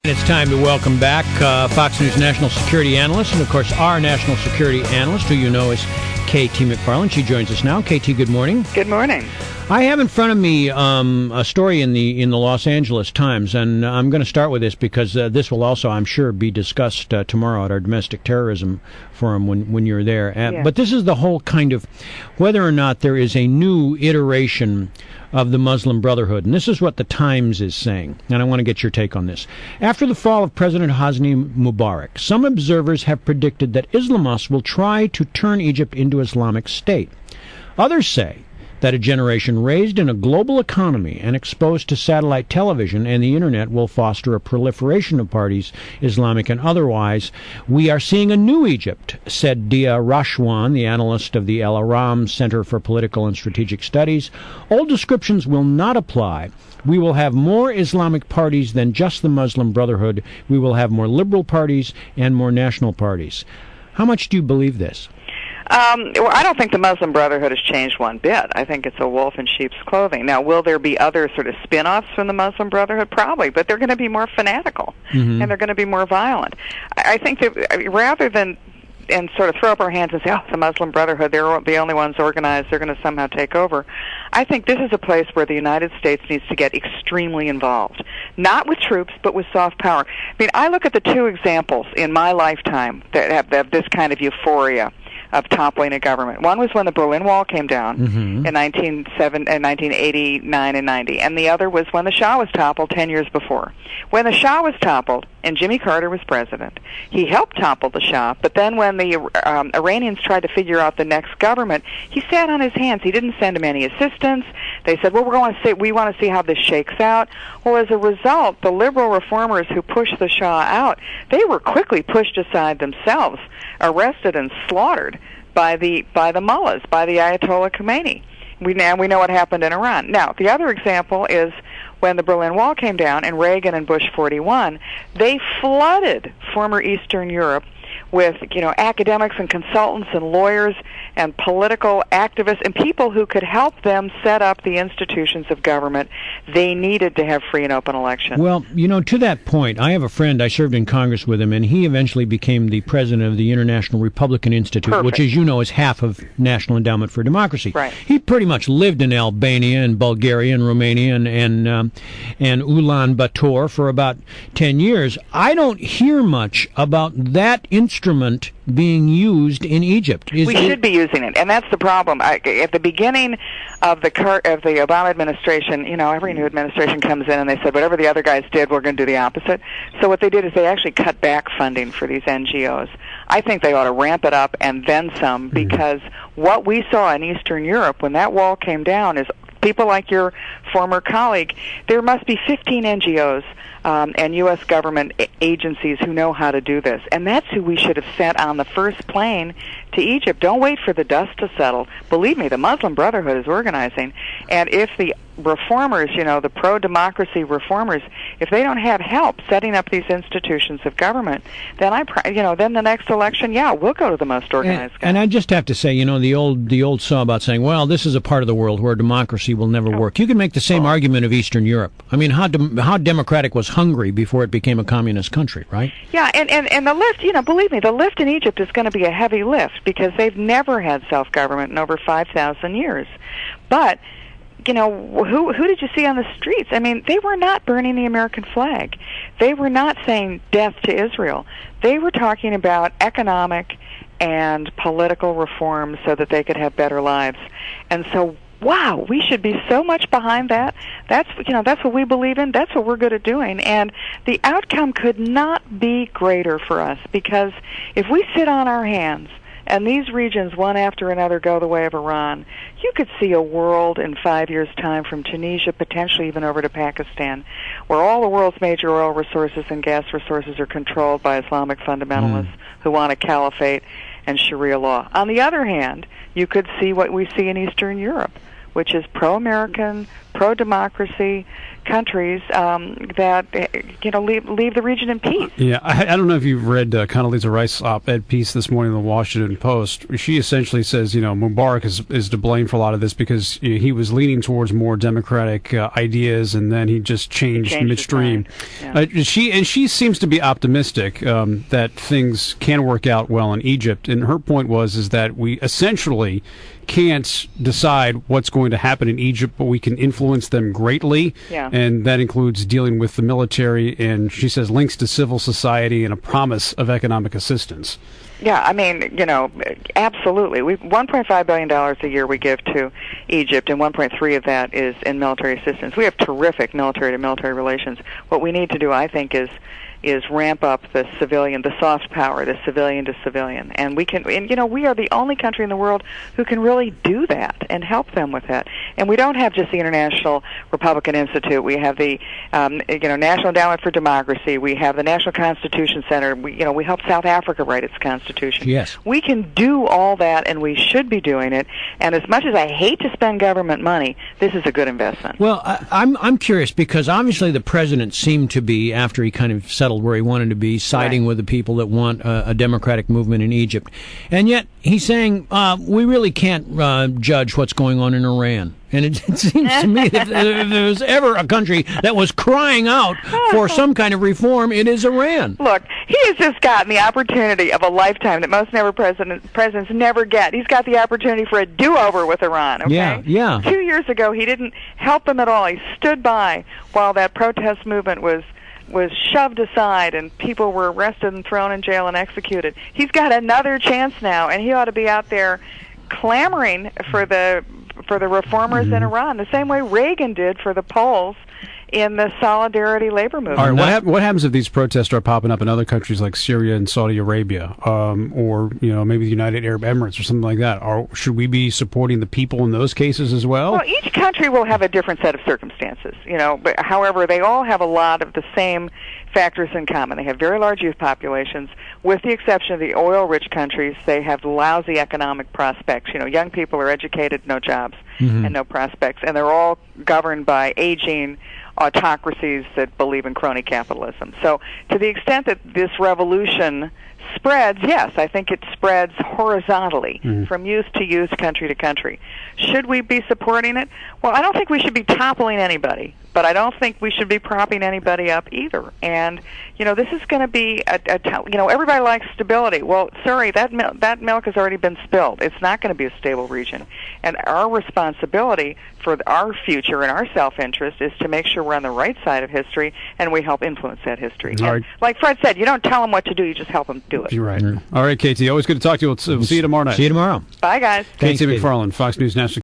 It's time to welcome back Fox News national security analyst, and of course our national security analyst, who you know is KT McFarland. She joins us now. KT, good morning. Good morning. I have in front of me a story in the Los Angeles Times, and I'm going to start with this because this will also, I'm sure, be discussed tomorrow at our domestic terrorism forum when you're there. Yeah. But this is the whole kind of whether or not there is a new iteration of the Muslim Brotherhood. And this is what the Times is saying, and I want to get your take on this. After the fall of President Hosni Mubarak, some observers have predicted that Islamists will try to turn Egypt into Islamic State. Others say that a generation raised in a global economy and exposed to satellite television and the internet will foster a proliferation of parties, Islamic and otherwise. We are seeing a new Egypt, said Dia Rashwan, the analyst of the El Aram Center for Political and Strategic Studies. Old descriptions will not apply. We will have more Islamic parties than just the Muslim Brotherhood. We will have more liberal parties and more national parties. How much do you believe this? Well, I don't think the Muslim Brotherhood has changed one bit. I think it's a wolf in sheep's clothing. Now, will there be other sort of spin-offs from the Muslim Brotherhood? Probably, but they're going to be more fanatical, and they're going to be more violent. I think that rather than and sort of throw up our hands and say, oh, the Muslim Brotherhood, they're the only ones organized, they're going to somehow take over. I think this is a place where the United States needs to get extremely involved, not with troops, but with soft power. I mean, I look at the two examples in my lifetime that have this kind of euphoria of toppling a government. One was when the Berlin Wall came down in 1989 and 90, and the other was when the Shah was toppled 10 years before. When the Shah was toppled, and Jimmy Carter was president, he helped topple the Shah, but then when the Iranians tried to figure out the next government, he sat on his hands. He didn't send him any assistance. They said, well, we want to see how this shakes out. Well, as a result, the liberal reformers who pushed the Shah out, they were quickly pushed aside themselves, arrested and slaughtered by the mullahs, by the Ayatollah Khomeini. We know what happened in Iran. Now, the other example is when the Berlin Wall came down and Reagan and Bush 41, they flooded former Eastern Europe with, academics and consultants and lawyers and political activists and people who could help them set up the institutions of government. They needed to have free and open elections. Well, to that point, I have a friend, I served in Congress with him, and he eventually became the president of the International Republican Institute, Perfect. which, as you know, is half of National Endowment for Democracy. Right. He pretty much lived in Albania and Bulgaria and Romania and Ulaanbaatar for about 10 years. I don't hear much about that instrument being used in Egypt. We should be using it, and that's the problem. At the beginning of the Obama administration, every new administration comes in and they said, whatever the other guys did, we're going to do the opposite. So what they did is they actually cut back funding for these NGOs. I think they ought to ramp it up and then some, because what we saw in Eastern Europe when that wall came down is people like your former colleague, there must be 15 NGOs and U.S. government agencies who know how to do this. And that's who we should have sent on the first plane to Egypt. Don't wait for the dust to settle. Believe me, the Muslim Brotherhood is organizing. And if the reformers, the pro-democracy reformers, if they don't have help setting up these institutions of government, then then the next election, we'll go to the most organized guy. And I just have to say, the old saw about saying, well, this is a part of the world where democracy will never work. You can make the same argument of Eastern Europe. I mean, how democratic was Hungary before it became a communist country, right? Yeah, and the lift, believe me, the lift in Egypt is going to be a heavy lift because they've never had self-government in over 5,000 years. But who did you see on the streets? I mean, they were not burning the American flag. They were not saying death to Israel. They were talking about economic and political reforms so that they could have better lives. And so, wow, we should be so much behind that. That's what we believe in. That's what we're good at doing. And the outcome could not be greater for us, because if we sit on our hands and these regions, one after another, go the way of Iran, you could see a world in 5 years' time from Tunisia, potentially even over to Pakistan, where all the world's major oil resources and gas resources are controlled by Islamic fundamentalists who want a caliphate and Sharia law. On the other hand, you could see what we see in Eastern Europe, which is pro-American, pro-democracy countries that leave the region in peace. Yeah, I don't know if you've read Condoleezza Rice's op-ed piece this morning in the Washington Post. She essentially says, Mubarak is to blame for a lot of this because he was leaning towards more democratic ideas, and then he just changed midstream. Yeah. She seems to be optimistic that things can work out well in Egypt. And her point is that we essentially can't decide what's going to happen in Egypt, but we can influence them greatly. Yeah. And that includes dealing with the military, and she says links to civil society and a promise of economic assistance. Yeah, I mean, absolutely. $1.5 billion a year we give to Egypt, and 1.3 of that is in military assistance. We have terrific military-to-military relations. What we need to do, I think, is ramp up the soft power, the civilian to civilian. And we are the only country in the world who can really do that and help them with that. And we don't have just the International Republican Institute. We have the, National Endowment for Democracy. We have the National Constitution Center. We helped South Africa write its constitution. Yes. We can do all that, and we should be doing it. And as much as I hate to spend government money, this is a good investment. Well, I'm curious because obviously the president seemed to be, after he kind of settled where he wanted to be, siding with the people that want a democratic movement in Egypt. And yet he's saying we really can't judge what's going on in Iran. And it seems to me that if there was ever a country that was crying out for some kind of reform, it is Iran. Look, he has just gotten the opportunity of a lifetime that most presidents never get. He's got the opportunity for a do-over with Iran, okay? Yeah. 2 years ago, he didn't help them at all. He stood by while that protest movement was shoved aside and people were arrested and thrown in jail and executed. He's got another chance now, and he ought to be out there clamoring for the reformers in Iran, the same way Reagan did for the Poles in the solidarity labor movement. All right, what happens if these protests start popping up in other countries like Syria and Saudi Arabia, or maybe the United Arab Emirates or something like that? Or should we be supporting the people in those cases as well? Well, each country will have a different set of circumstances, but however, they all have a lot of the same factors in common. They have very large youth populations. With the exception of the oil-rich countries, they have lousy economic prospects. Young people are educated, no jobs, and no prospects, and they're all governed by aging autocracies that believe in crony capitalism. So to the extent that this revolution spreads, yes, I think it spreads horizontally from youth to youth, country to country. Should we be supporting it? Well, I don't think we should be toppling anybody, but I don't think we should be propping anybody up either. And, this is going to be everybody likes stability. Well, sorry, that milk has already been spilled. It's not going to be a stable region. And our responsibility for our future and our self-interest is to make sure we're on the right side of history and we help influence that history. And like Fred said, you don't tell them what to do, you just help them do it. You're right. All right, KT, always good to talk to you. We'll see you tomorrow night. See you tomorrow. Bye, guys. KT McFarland, Fox News National.